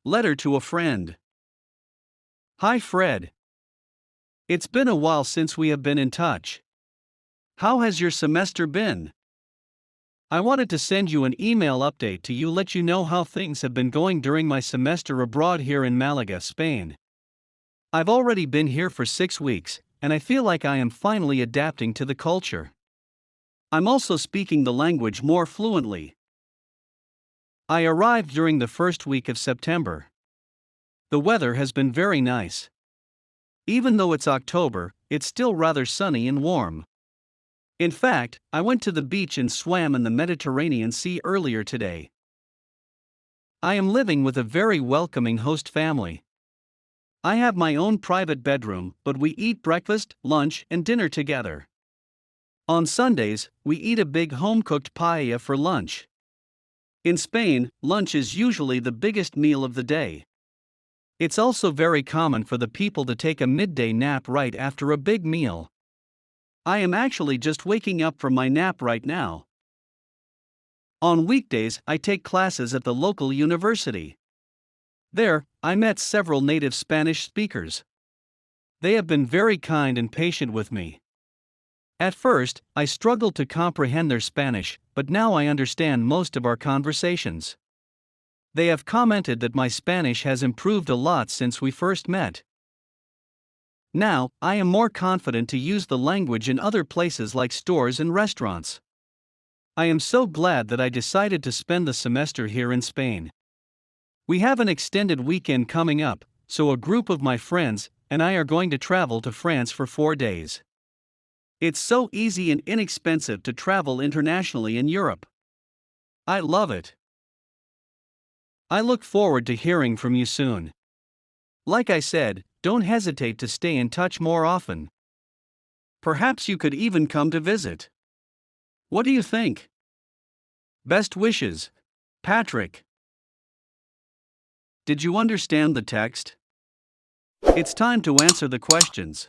Letter to a friend. Hi Fred. It's been a while since we have been in touch. How has your semester been? I wanted to send you an email update to let you know how things have been going during my semester abroad here in Malaga, Spain. I've already been here for 6 weeks, and I feel like I am finally adapting to the culture. I'm also speaking the language more fluently. I arrived during the first week of September. The weather has been very nice. Even though it's October, it's still rather sunny and warm. In fact, I went to the beach and swam in the Mediterranean Sea earlier today. I am living with a very welcoming host family. I have my own private bedroom, but we eat breakfast, lunch, and dinner together. On Sundays, we eat a big home-cooked paella for lunch. In Spain, lunch is usually the biggest meal of the day. It's also very common for the people to take a midday nap right after a big meal. I am actually just waking up from my nap right now. On weekdays, I take classes at the local university. There, I met several native Spanish speakers. They have been very kind and patient with me. At first, I struggled to comprehend their Spanish, but now I understand most of our conversations. They have commented that my Spanish has improved a lot since we first met. Now, I am more confident to use the language in other places like stores and restaurants. I am so glad that I decided to spend the semester here in Spain. We have an extended weekend coming up, so a group of my friends and I are going to travel to France for 4 days. It's so easy and inexpensive to travel internationally in Europe. I love it. I look forward to hearing from you soon. Like I said, don't hesitate to stay in touch more often. Perhaps you could even come to visit. What do you think? Best wishes, Patrick. Did you understand the text? It's time to answer the questions.